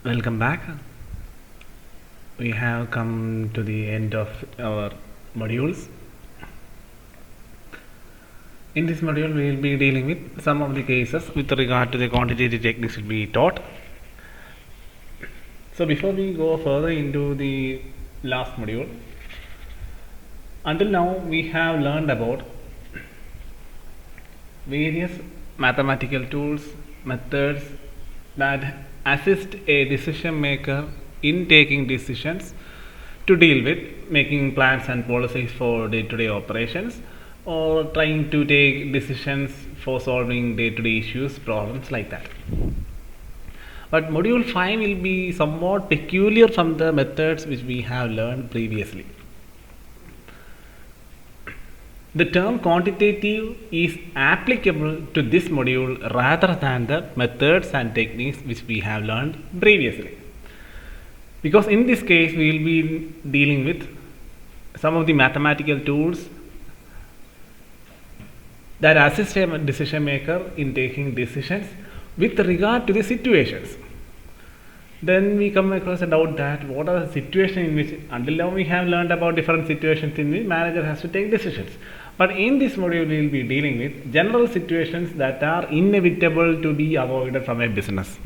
Welcome back. We have come to the end of our modules. In this module, we will be dealing with some of the cases with regard to the quantitative techniques will be taught. So, before we go further into the last module, until now we have learned about various mathematical tools, methods that assist a decision maker in taking decisions to deal with making plans and policies for day-to-day operations or trying to take decisions for solving day-to-day issues, problems like that. But module 5 will be somewhat peculiar from the methods which we have learned previously. The term quantitative is applicable to this module rather than the methods and techniques which we have learned previously. Because in this case, we will be dealing with some of the mathematical tools that assist a decision maker in taking decisions with regard to the situations. Then we come across a doubt that what are the situations in which until now we have learned about different situations in which manager has to take decisions. But in this module we will be dealing with general situations that are inevitable to be avoided from a business.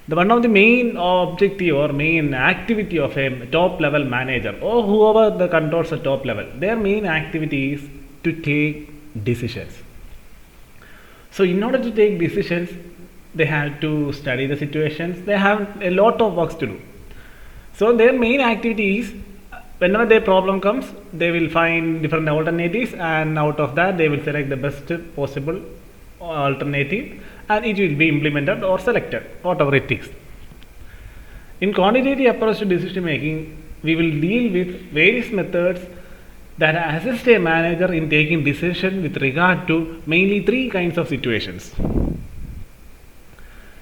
The one of the main objective or main activity of a top level manager or whoever the controls the top level, their main activity is to take decisions. So in order to take decisions, they have to study the situations, they have a lot of works to do. So their main activity is whenever their problem comes, they will find different alternatives and out of that they will select the best possible alternative and it will be implemented or selected, whatever it is. In quantitative approach to decision making, we will deal with various methods that assist a manager in taking decision with regard to mainly three kinds of situations.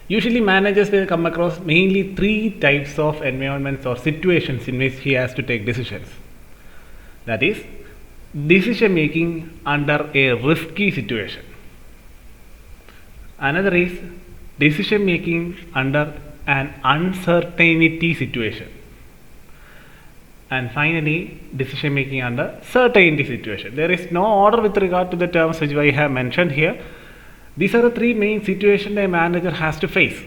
Usually managers will come across mainly three types of environments or situations in which he has to take decisions. That is, decision making under a risky situation. Another is decision making under an uncertainty situation. And finally, decision making under certainty situation. There is no order with regard to the terms which I have mentioned here. These are the three main situations a manager has to face.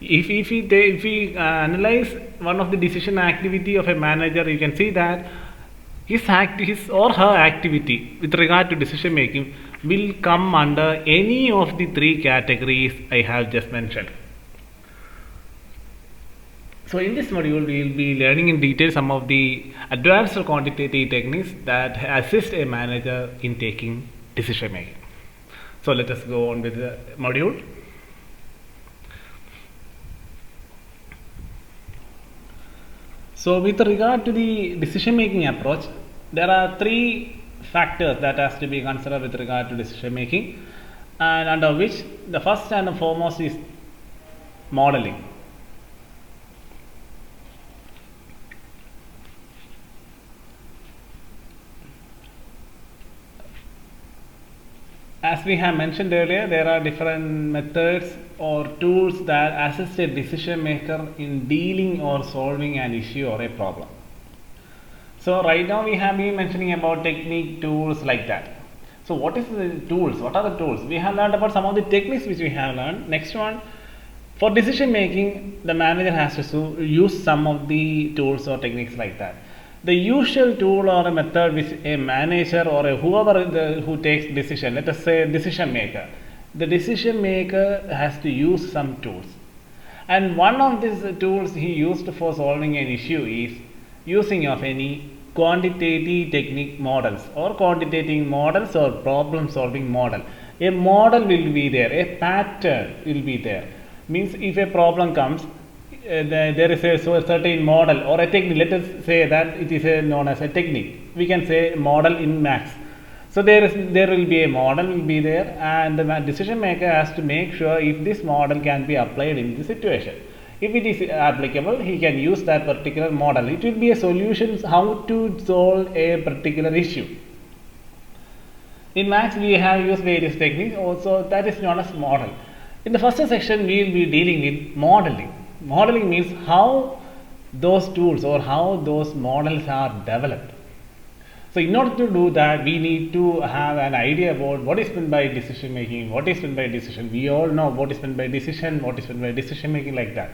If we analyze one of the decision activity of a manager, you can see that his or her activity with regard to decision making will come under any of the three categories I have just mentioned. So in this module, we will be learning in detail some of the advanced quantitative techniques that assist a manager in taking decision making. So let us go on with the module. So with regard to the decision making approach, there are three factors that has to be considered with regard to decision making, and under which the first and foremost is modeling. As we have mentioned earlier, there are different methods or tools that assist a decision maker in dealing or solving an issue or a problem. So right now we have been mentioning about technique tools like that. So what is the tools? What are the tools? We have learned about some of the techniques which we have learned. Next one, for decision making, the manager has to use some of the tools or techniques like that. The usual tool or a method which a manager or a whoever who takes decision, let us say decision maker, the decision maker has to use some tools, and one of these tools he used for solving an issue is using of any quantitative technique models or quantitative models or problem solving model. A model will be there, a pattern will be there. Means if a problem comes, there is a certain model or a technique. Let us say that it is known as a technique. We can say model in maths. So there will be a model will be there, and the decision maker has to make sure if this model can be applied in the situation. If it is applicable, he can use that particular model. It will be a solution how to solve a particular issue. In maths, we have used various techniques. Also, that is known as model. In the first section, we will be dealing with modeling. Modeling means how those tools or how those models are developed. So in order to do that, we need to have an idea about what is meant by decision making, what is meant by decision. We all know what is meant by decision, what is meant by decision making, like that.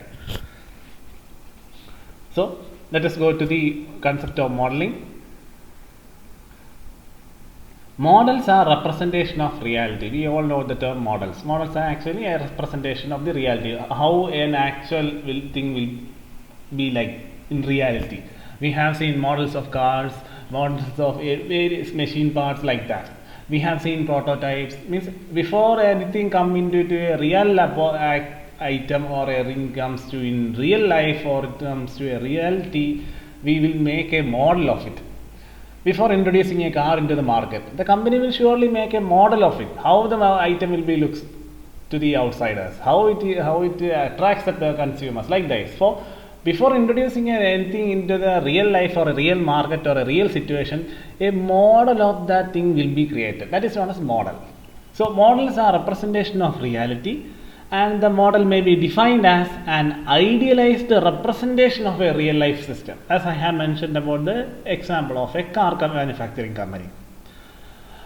So let us go to the concept of modeling. Models are representation of reality. We all know the term models. Models are actually a representation of the reality, how an actual thing will be like in reality. We have seen models of cars, models of various machine parts, like that. We have seen prototypes. Means before anything come into a real item or a ring comes to in real life or it comes to a reality, we will make a model of it. Before introducing a car into the market, the company will surely make a model of it, how the item will be looks to the outsiders, how it attracts the consumers, like this. So before introducing anything into the real life or a real market or a real situation, a model of that thing will be created. That is known as model. So models are representation of reality, and the model may be defined as an idealized representation of a real life system, as I have mentioned about the example of a car manufacturing company.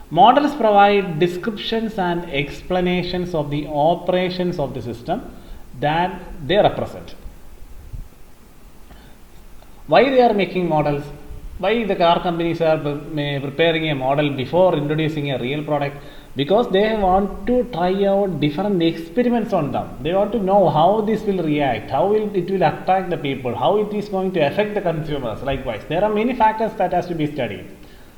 Models provide descriptions and explanations of the operations of the system that they represent. Why they are making models? Why the car companies are preparing a model before introducing a real product? Because they want to try out different experiments on them. They want to know how this will react, how it will attract the people, how it is going to affect the consumers. Likewise, there are many factors that has to be studied.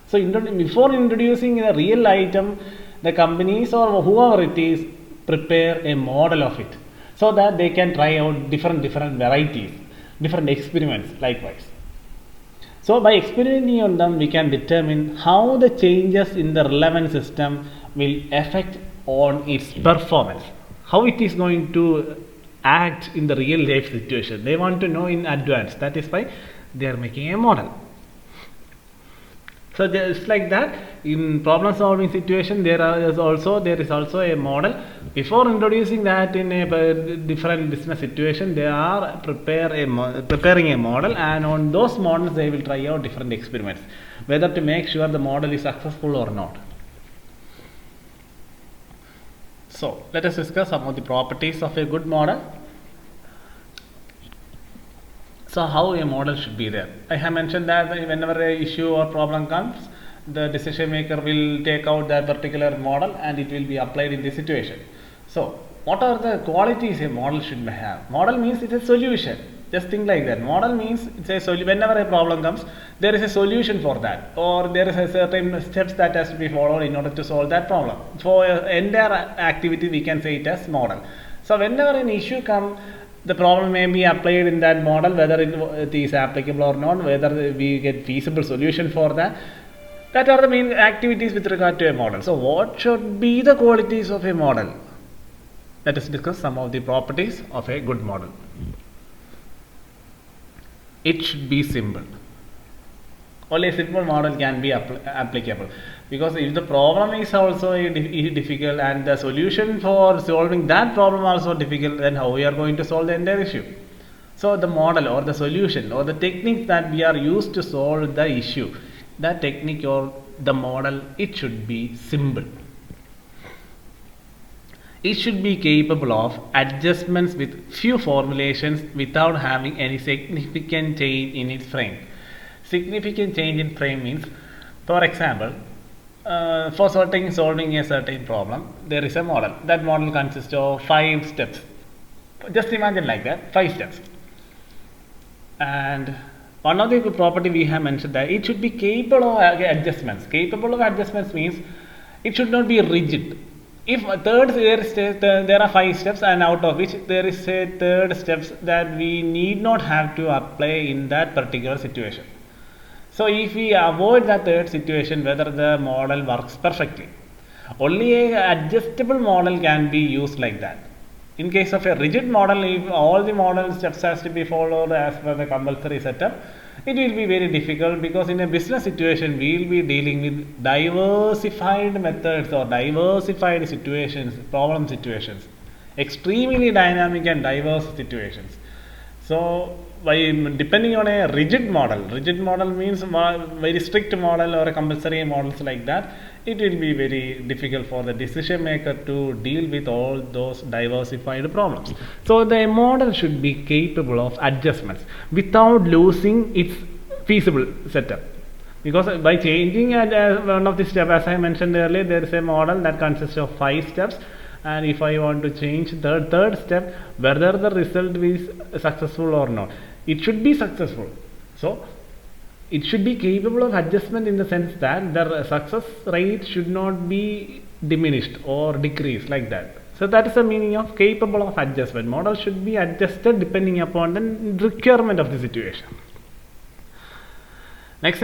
So before introducing a real item, the companies or whoever it is prepare a model of it, so that they can try out different varieties, different experiments, likewise. So by experimenting on them, we can determine how the changes in the relevant system will affect on its performance, how it is going to act in the real life situation. They want to know in advance. That is why they are making a model. So just like that, in problem solving situation, there is also a model. Before introducing that in a different business situation, they are preparing a model, and on those models they will try out different experiments, whether to make sure the model is successful or not. So let us discuss some of the properties of a good model. So how a model should be there. I have mentioned that whenever an issue or problem comes, the decision maker will take out that particular model and it will be applied in the situation. So what are the qualities a model should have? Model means it's a solution. Just think like that. Model means it's a solution. Whenever a problem comes, there is a solution for that, or there is a certain steps that has to be followed in order to solve that problem. For entire activity, we can say it as model. So whenever an issue comes, the problem may be applied in that model, whether it is applicable or not, whether we get feasible solution for that. That are the main activities with regard to a model. So what should be the qualities of a model? Let us discuss some of the properties of a good model. It should be simple. Only a simple model can be applicable, because if the problem is also difficult and the solution for solving that problem also difficult, then how we are going to solve the entire issue? So the model or the solution or the techniques that we are used to solve the issue, that technique or the model, it should be simple. It should be capable of adjustments with few formulations without having any significant change in its frame. Significant change in frame means, for example, for solving a certain problem, there is a model. That model consists of 5 steps. Just imagine like that, 5 steps. And one of the property we have mentioned that it should be capable of adjustments. Capable of adjustments means it should not be rigid. If there are 5 steps, and out of which there is a third steps that we need not have to apply in that particular situation. So if we avoid that third situation, whether the model works perfectly, only an adjustable model can be used like that. In case of a rigid model, if all the model steps has to be followed as per the compulsory setup, it will be very difficult, because in a business situation we will be dealing with diversified methods or diversified situations, problem situations, extremely dynamic and diverse situations. So by depending on a rigid model means very strict model or a compulsory models like that, it will be very difficult for the decision maker to deal with all those diversified problems. So the model should be capable of adjustments without losing its feasible setup. Because by changing one of the steps, as I mentioned earlier, there is a model that consists of 5 steps, and if I want to change the third step, whether the result is successful or not, it should be successful. So it should be capable of adjustment in the sense that the success rate should not be diminished or decreased like that. So that is the meaning of capable of adjustment. Model should be adjusted depending upon the requirement of the situation. Next,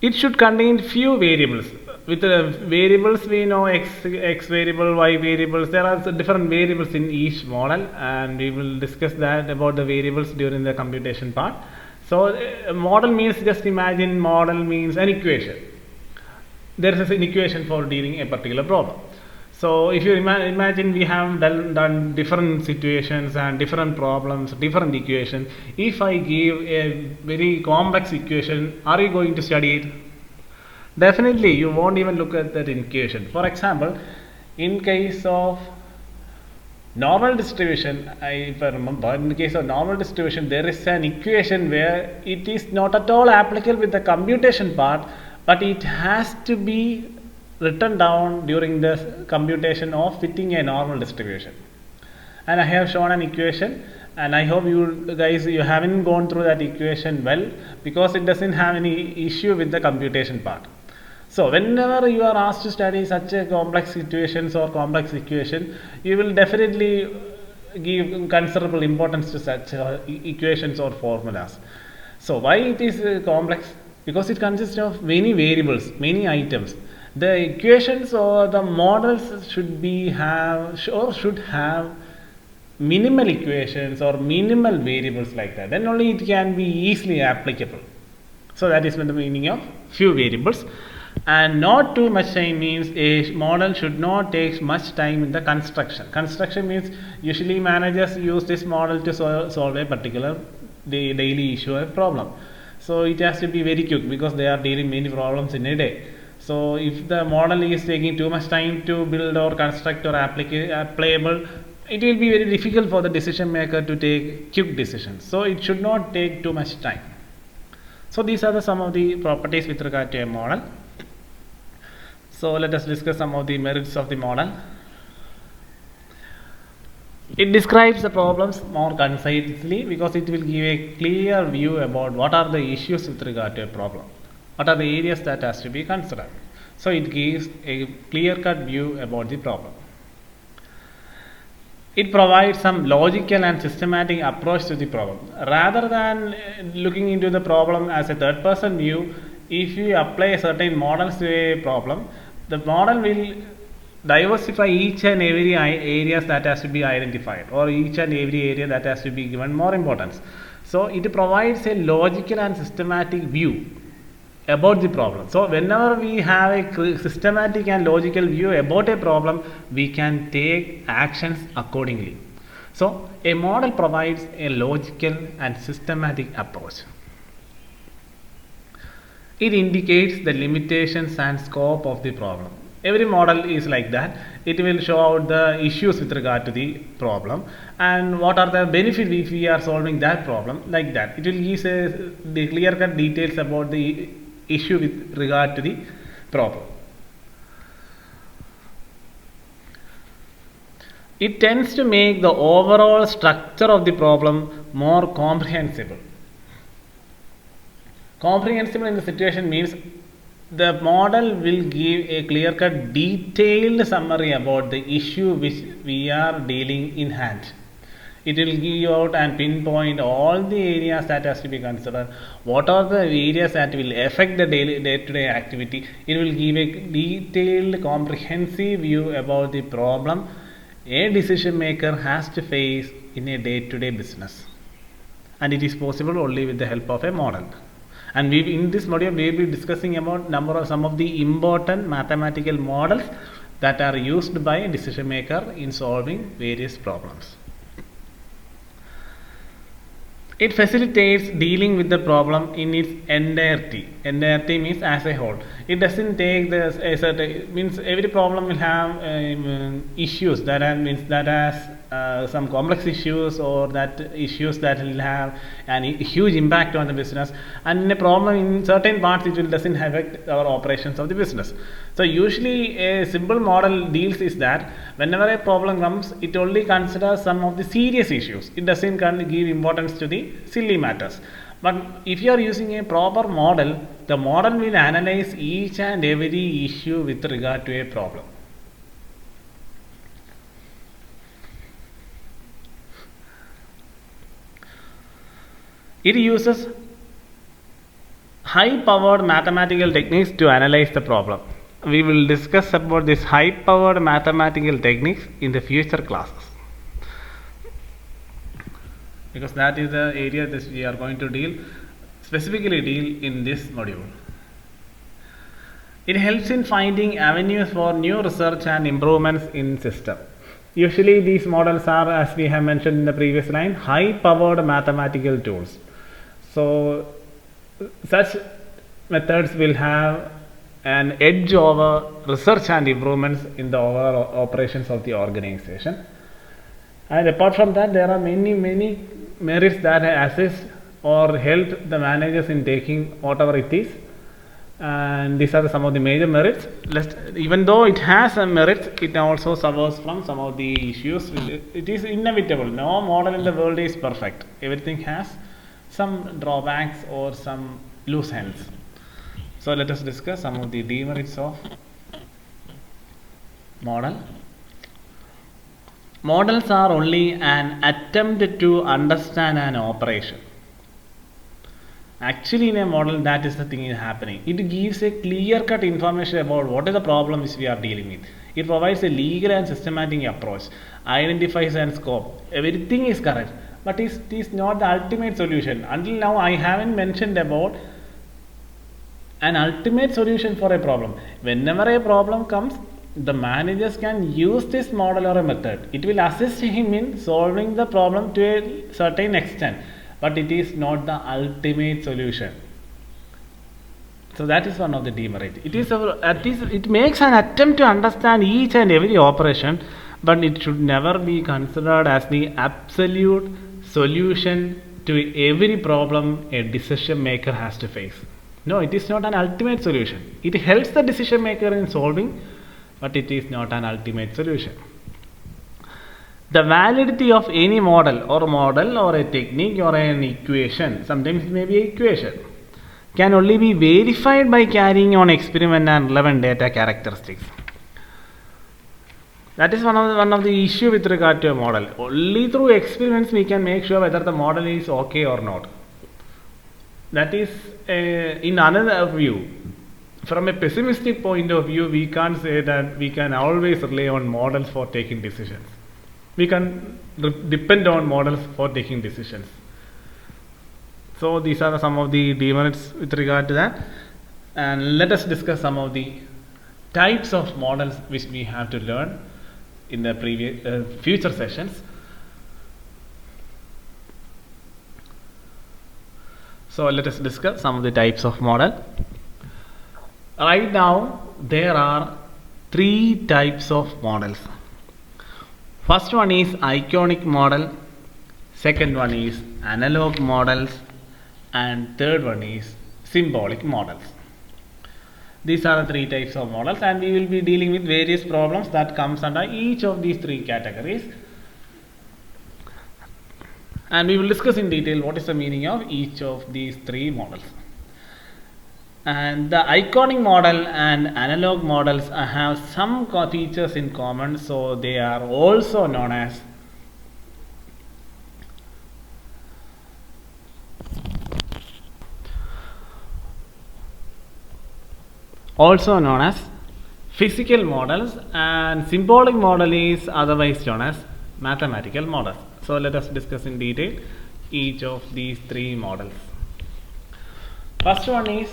it should contain few variables. With variables, we know x variable, y variables. There are different variables in each model, and we will discuss that about the variables during the computation part. So model means, just imagine model means an equation. There is an equation for dealing a particular problem. So if you imagine, we have done different situations and different problems, different equations. If I give a very complex equation, are you going to study it? Definitely, you won't even look at that equation. For example, in case of normal distribution, if I remember, in the case of normal distribution, there is an equation where it is not at all applicable with the computation part, but it has to be written down during the computation of fitting a normal distribution. And I have shown an equation, and I hope you guys, you haven't gone through that equation well, because it doesn't have any issue with the computation part. So whenever you are asked to study such a complex situations or complex equation, you will definitely give considerable importance to such equations or formulas. So why it is complex? Because it consists of many variables, many items. The equations or the models should have minimal equations or minimal variables like that. Then only it can be easily applicable. So that is the meaning of few variables. And not too much time means a model should not take much time in the construction. Construction means usually managers use this model to solve a particular daily issue or problem. So it has to be very quick, because they are dealing many problems in a day. So if the model is taking too much time to build or construct or applicable, it will be very difficult for the decision maker to take quick decisions. So it should not take too much time. So these are some of the properties with regard to a model. So let us discuss some of the merits of the model. It describes the problems more concisely, because it will give a clear view about what are the issues with regard to a problem, what are the areas that has to be considered. So it gives a clear-cut view about the problem. It provides some logical and systematic approach to the problem. Rather than looking into the problem as a third-person view, if you apply certain models to a problem, the model will diversify each and every areas that has to be identified, or each and every area that has to be given more importance. So it provides a logical and systematic view about the problem. So whenever we have a systematic and logical view about a problem, we can take actions accordingly. So a model provides a logical and systematic approach. It indicates the limitations and scope of the problem. Every model is like that. It will show out the issues with regard to the problem and what are the benefits if we are solving that problem, like that. It will give the clear-cut details about the issue with regard to the problem. It tends to make the overall structure of the problem more comprehensible. Comprehensible in the situation means the model will give a clear-cut detailed summary about the issue which we are dealing in hand. It will give you out and pinpoint all the areas that has to be considered. What are the areas that will affect the day-to-day activity? It will give a detailed, comprehensive view about the problem a decision maker has to face in a day-to-day business. And it is possible only with the help of a model. And in this module, we will be discussing about some of the important mathematical models that are used by a decision maker in solving various problems. It facilitates dealing with the problem in its entirety. Entirety means as a whole. It doesn't take the a certain means every problem will have issues that means that has some complex issues or that issues that will have a huge impact on the business, and in a problem in certain parts it will doesn't affect our operations of the business. So usually a simple model deals is that whenever a problem comes, it only considers some of the serious issues. It doesn't give importance to the silly matters. But if you are using a proper model, the model will analyze each and every issue with regard to a problem. It uses high powered mathematical techniques to analyze the problem. We will discuss about this high powered mathematical techniques in the future classes, because that is the area that we are going to specifically deal in this module. It helps in finding avenues for new research and improvements in system. Usually these models are, as we have mentioned in the previous line, high powered mathematical tools. So such methods will have an edge over research and improvements in the overall operations of the organization. And apart from that, there are many merits that assist or help the managers in taking whatever it is, and these are some of the major merits. Even though it has some merits, it also suffers from some of the issues. It is inevitable. No model in the world is perfect. Everything has some drawbacks or some loose ends. So let us discuss some of the demerits of model. Models are only an attempt to understand an operation. Actually, in a model, that is the thing is happening. It gives a clear-cut information about what is the problem which we are dealing with. It provides a legal and systematic approach, identifies and scope. Everything is correct, but it is not the ultimate solution. Until now, I haven't mentioned about an ultimate solution for a problem. Whenever a problem comes, the managers can use this model or a method. It will assist him in solving the problem to a certain extent, but it is not the ultimate solution. So that is one of the demerits. It makes an attempt to understand each and every operation, but it should never be considered as the absolute solution to every problem a decision maker has to face. No, it is not an ultimate solution. It helps the decision maker in solving, but it is not an ultimate solution. The validity of any model or a technique or an equation, sometimes it may be an equation, can only be verified by carrying on experiment and relevant data characteristics. That is one of the issue with regard to a model. Only through experiments we can make sure whether the model is okay or not. That is in another view. From a pessimistic point of view, we can't say that we can always rely on models for taking decisions. We can depend on models for taking decisions. So these are some of the demerits with regard to that. And let us discuss some of the types of models which we have to learn in the future sessions. So let us discuss some of the types of model. Right now there are 3 types of models. First one is iconic model, second one is analog models, and third one is symbolic models. These are the 3 types of models, and we will be dealing with various problems that comes under each of these 3 categories. And we will discuss in detail what is the meaning of each of these 3 models. And the iconic model and analog models have some features in common, so they are also known as physical models, and symbolic model is otherwise known as mathematical models. So let us discuss in detail each of these 3 models. First one is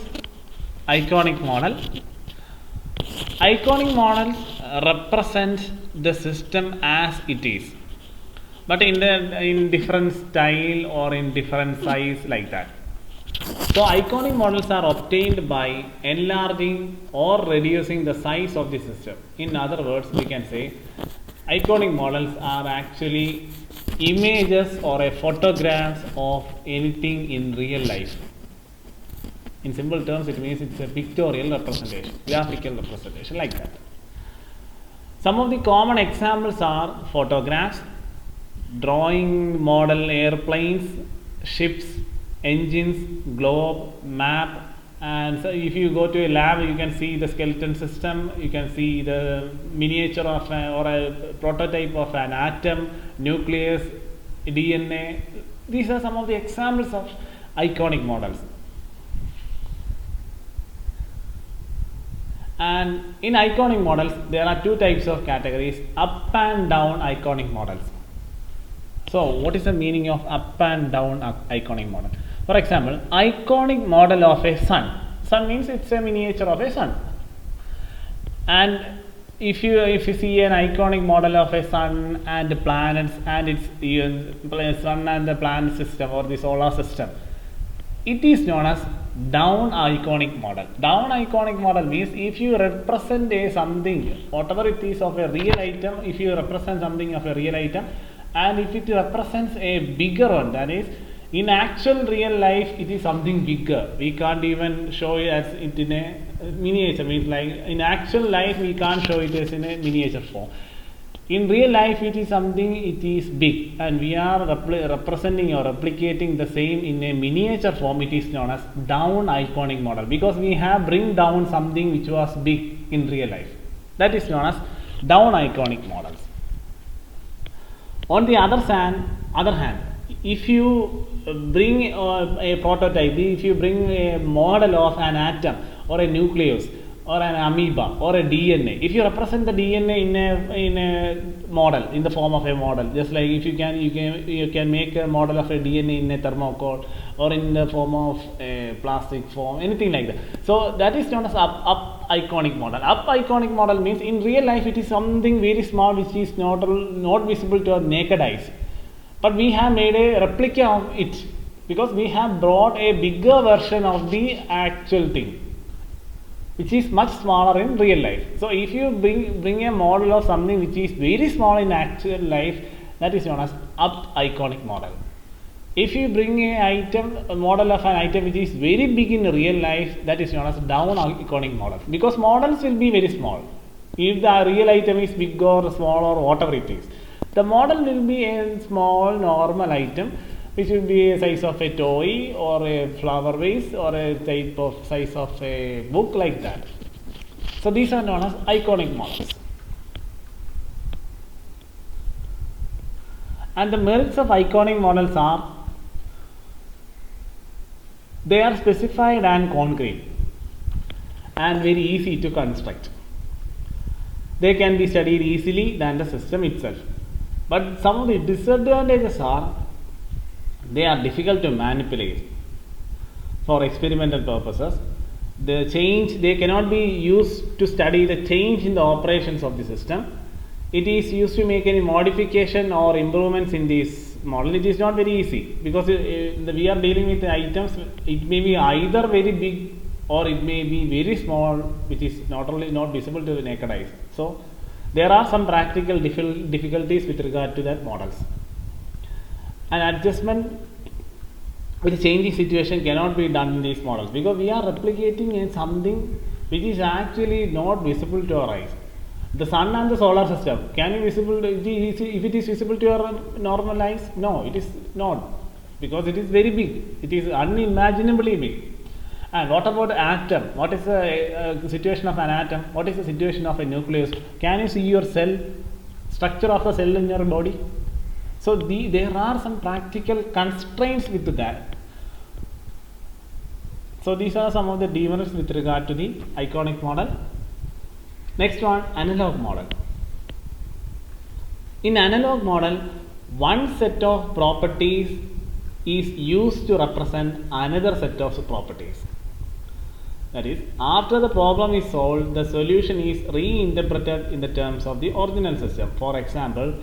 iconic model. Iconic models represent the system as it is. but in different style or in different size like that. So iconic models are obtained by enlarging or reducing the size of the system. In other words, we can say iconic models are actually images or a photographs of anything in real life. In simple terms, it means it's a pictorial representation, graphical representation like that. Some of the common examples are photographs, drawing model airplanes, ships, engines, globe, map, and so if you go to a lab, you can see the skeleton system, you can see the miniature of or a prototype of an atom, nucleus, DNA. These are some of the examples of iconic models. And in iconic models, there are two types of categories: up and down iconic models. So, what is the meaning of up and down iconic model? For example, iconic model of a sun. Sun means it's a miniature of a sun. And if you see an iconic model of a sun and the planets and its sun and the planet system or the solar system, it is known as down iconic model. Down iconic model means if you represent something, whatever it is of a real item, if you represent something of a real item, and if it represents a bigger one, that is, in actual real life, it is something bigger. We can't even show it as it in a miniature. Means like in actual life, we can't show it as in a miniature form. In real life, it is something, it is big, and we are representing or replicating the same in a miniature form. It is known as down iconic model, because we have bring down something which was big in real life. That is known as down iconic models. On the other hand, if you bring a prototype, if you bring a model of an atom or a nucleus or an amoeba or a DNA, if you represent the DNA in a model, in the form of a model, just like if you can make a model of a DNA in a thermocol or in the form of a plastic form, anything like that. So that is known as up iconic model. Up iconic model means in real life it is something very small which is not visible to our naked eyes. But we have made a replica of it because we have brought a bigger version of the actual thing, which is much smaller in real life. So if you bring a model of something which is very small in actual life, that is known as up iconic model. If you bring a model of an item which is very big in real life, that is known as down iconic model, because models will be very small. If the real item is big or small or whatever it is, the model will be a small normal item which will be a size of a toy or a flower vase or a type of size of a book, like that. So these are known as iconic models. And the merits of iconic models are, they are specified and concrete and very easy to construct. They can be studied easily than the system itself. But some of the disadvantages are, they are difficult to manipulate for experimental purposes. They cannot be used to study the change in the operations of the system. It is used to make any modification or improvements in this model. It is not very easy because we are dealing with the items. It may be either very big or it may be very small, which is not visible to the naked eyes. So there are some practical difficulties with regard to that models. An adjustment with a changing situation cannot be done in these models because we are replicating something which is actually not visible to our eyes. The sun and the solar system, can you visible? If it is visible to your normal eyes, no, it is not, because it is very big. It is unimaginably big. And what about atom? What is the situation of an atom? What is the situation of a nucleus? Can you see your cell, structure of a cell in your body? So there are some practical constraints with that. So these are some of the demerits with regard to the iconic model. Next one, analog model. In analog model, one set of properties is used to represent another set of properties. That is, after the problem is solved, the solution is reinterpreted in the terms of the original system. For example,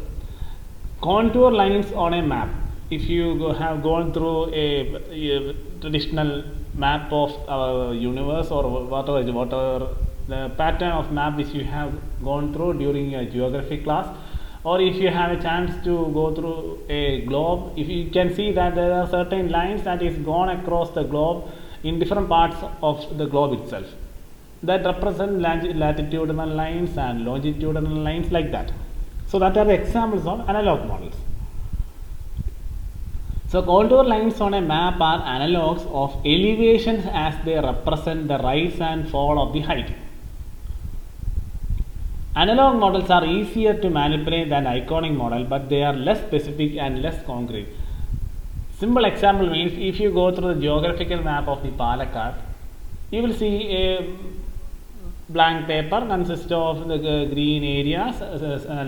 contour lines on a map. If you have gone through a traditional map of our universe or whatever the pattern of map which you have gone through during your geography class, or if you have a chance to go through a globe, if you can see that there are certain lines that is gone across the globe in different parts of the globe itself that represent latitudinal lines and longitudinal lines like that. So that are the examples of analog models. So contour lines on a map are analogues of elevations as they represent the rise and fall of the height. Analog models are easier to manipulate than iconic model, but they are less specific and less concrete. Simple example means if you go through the geographical map of the Palakkad, you will see a blank paper consists of the green areas,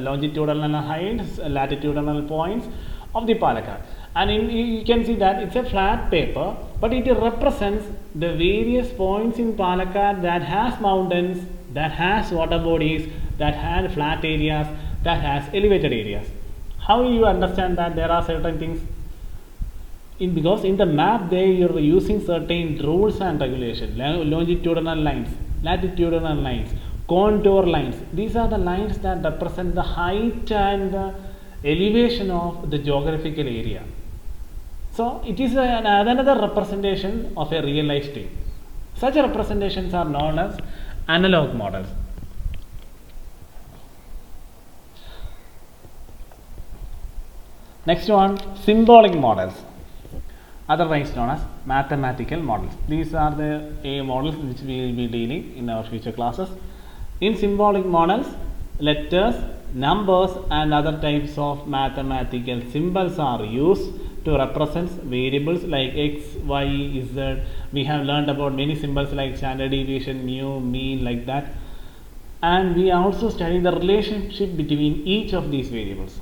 longitudinal heights, latitudinal points of the Palakkad. And you can see that it's a flat paper, but it represents the various points in Palakkad that has mountains, that has water bodies, that has flat areas, that has elevated areas. How you understand that there are certain things? Because in the map there you are using certain rules and regulations, longitudinal lines, latitudinal lines, contour lines. These are the lines that represent the height and the elevation of the geographical area. So it is another representation of a real life thing. Such representations are known as analog models. Next one, symbolic models, otherwise known as mathematical models. These are the models which we will be dealing in our future classes. In symbolic models, letters, numbers and other types of mathematical symbols are used to represent variables like x, y, z. We have learned about many symbols like standard deviation, mu, mean, like that. And we also study the relationship between each of these variables.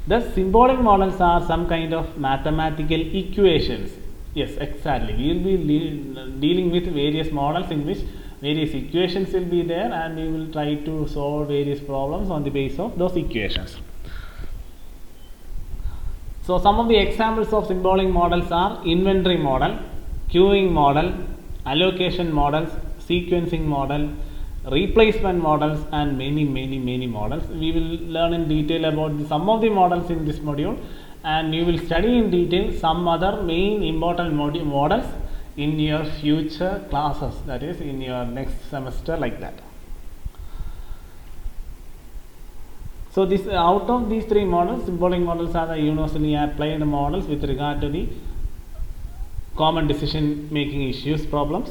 Thus, symbolic models are some kind of mathematical equations. Yes, exactly. We will be dealing with various models in which various equations will be there, and we will try to solve various problems on the basis of those equations. So, some of the examples of symbolic models are inventory model, queuing model, allocation models, sequencing model, replacement models and many models. We will learn in detail about some of the models in this module, and you will study in detail some other main important models in your future classes, that is in your next semester, like that. So this, out of these three models, symbolic models are the universally applied models with regard to the common decision making issues problems.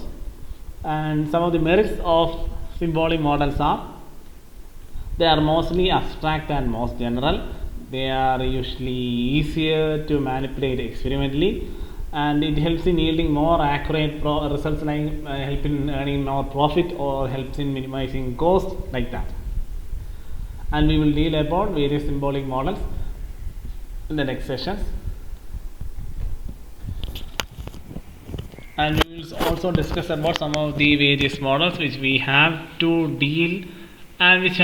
And some of the merits of symbolic models are: they are mostly abstract and most general, they are usually easier to manipulate experimentally, and it helps in yielding more accurate results, like help in earning more profit or helps in minimizing cost, like that. And we will deal about various symbolic models in the next sessions. And we will also discuss about some of the various models which we have to deal, and which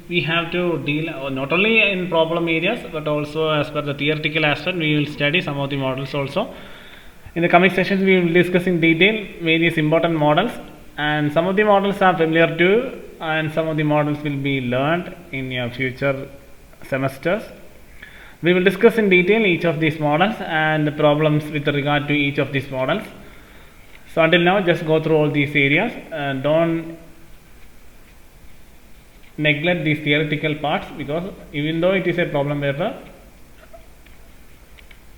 we have to deal not only in problem areas but also as per the theoretical aspect. We will study some of the models also. In the coming sessions we will discuss in detail various important models, and some of the models are familiar to you, and some of the models will be learned in your future semesters. We will discuss in detail each of these models and the problems with regard to each of these models. So until now, just go through all these areas and don't neglect these theoretical parts, because even though it is a problem paper,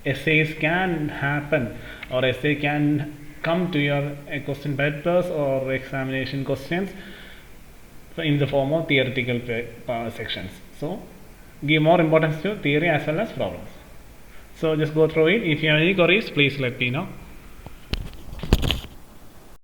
essays can happen, or essay can come to your question papers or examination questions in the form of theoretical sections. So give more importance to theory as well as problems. So just go through it. If you have any queries, please let me know.